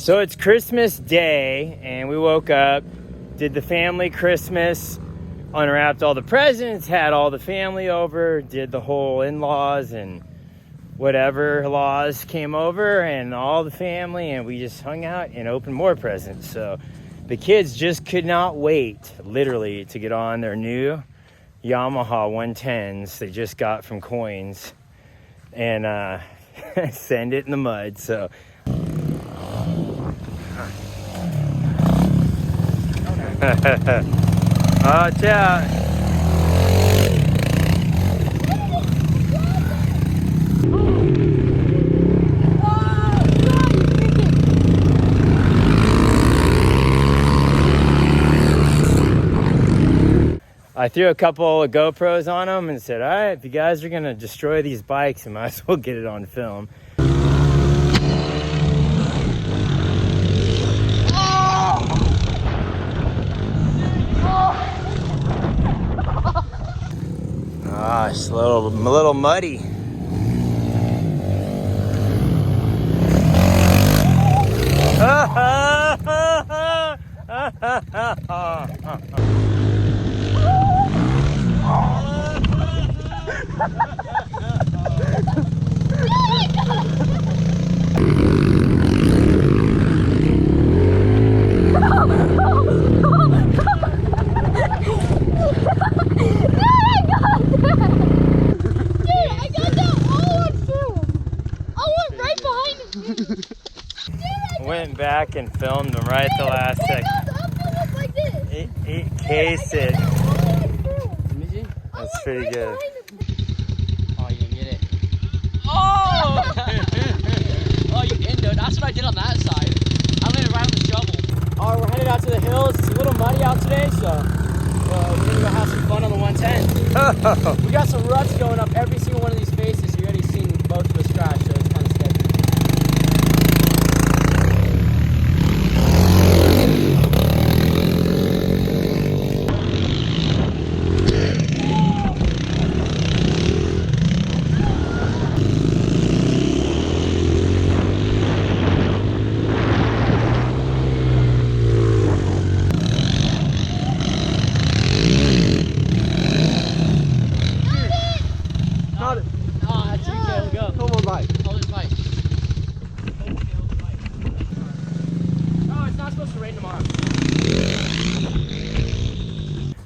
So it's Christmas Day, and we woke up, did the family Christmas, unwrapped all the presents, had all the family over, did the whole in-laws and whatever laws came over, and all the family, and we just hung out and opened more presents. So the kids just could not wait, literally, to get on their new Yamaha 110s they just got from Coyne's and send it in the mud. So watch out. I threw a couple of GoPros on them and said, all right, if you guys are going to destroy these bikes, you might as well get it on film. Ah, it's a little muddy. Went back and filmed them right at the last second. Case it. That's pretty good. Oh, you didn't get it. Oh! Oh, you didn't. That's what I did on that side. I landed right on the shovel. Alright, we're headed out to the hills. It's a little muddy out today, so we're gonna go have some fun on the 110. We got some ruts going up every single one of these faces. You already seen both of us crash, so it's kind of sketchy.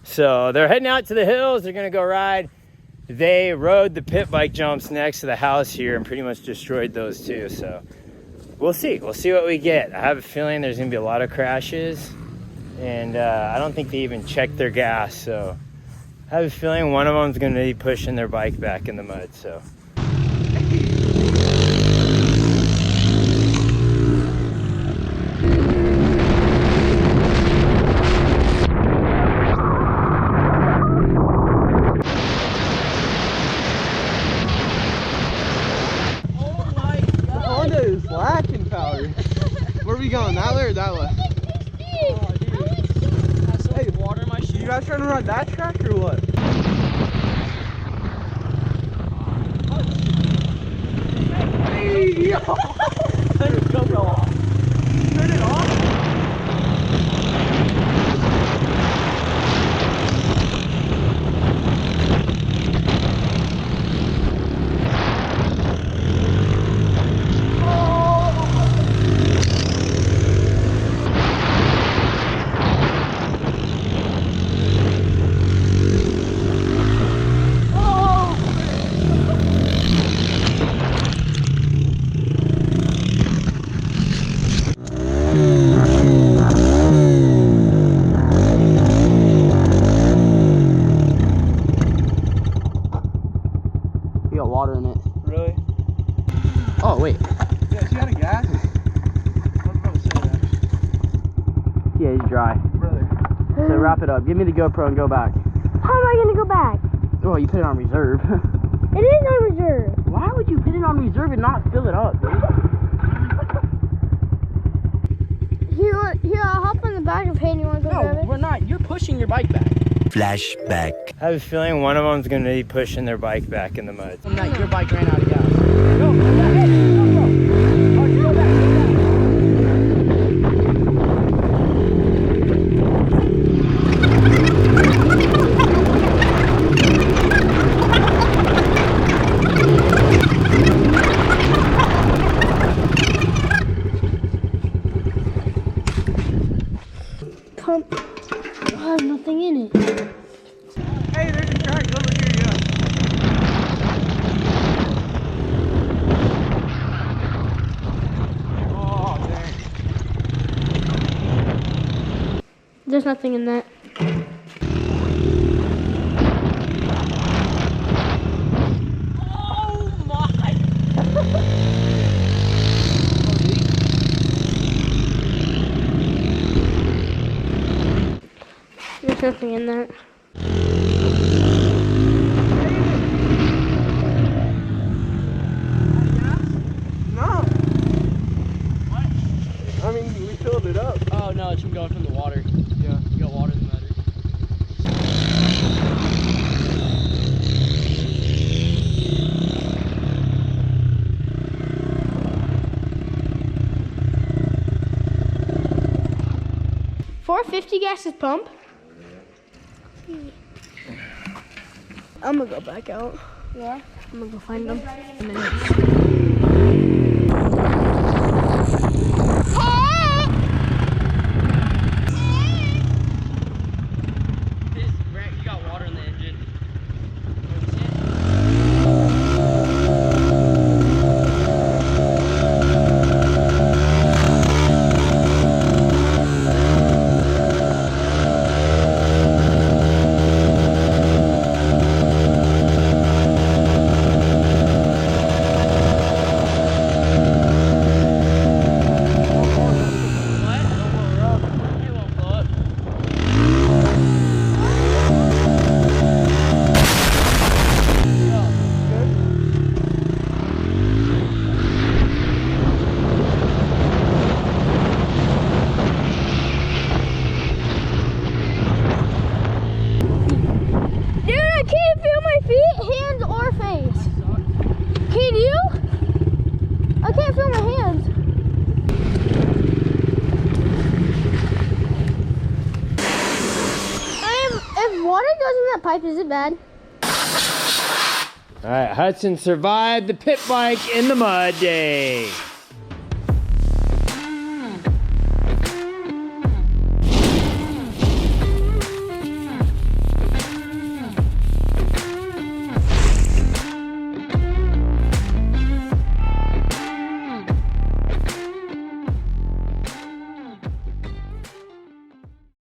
So they're heading out to the hills. They're gonna go ride. They rode the pit bike jumps next to the house here and pretty much destroyed those too. So we'll see what we get. I have a feeling there's gonna be a lot of crashes, and I don't think they even checked their gas. So I have a feeling one of them's gonna be pushing their bike back in the mud. So lacking power. Where are we going? That way or that way? Oh, dude. I have so much water in my shoe. You guys trying to run that track or what? Hey, yo! Turn your GoPro off. Turn it off? Water in it. Really? Oh, wait. Yeah, is he out of gas? I was about to say that. Yeah, he's dry. Brother. So wrap it up. Give me the GoPro and go back. How am I going to go back? Oh, you put it on reserve. It is on reserve. Why would you put it on reserve and not fill it up, dude? Here, I'll hop on the back and pay. You want to go grab it? No, we're not. You're pushing your bike back. flashback. I have a feeling one of them's going to be pushing their bike back in the mud. Some night your bike ran out of gas. Go, go back. Hey, go, go. Oh, go back, go back. There's nothing in that. Oh my! There's nothing in that. No. What? I mean, we filled it up. Oh no, it's from going from the water. Yeah. You got water in the motor. $4.50 gas is pump. I'm gonna go back out. Yeah. I'm gonna go find them. You got water in the engine. Pipe, is it bad? All right, Hudson survived the pit bike in the mud day.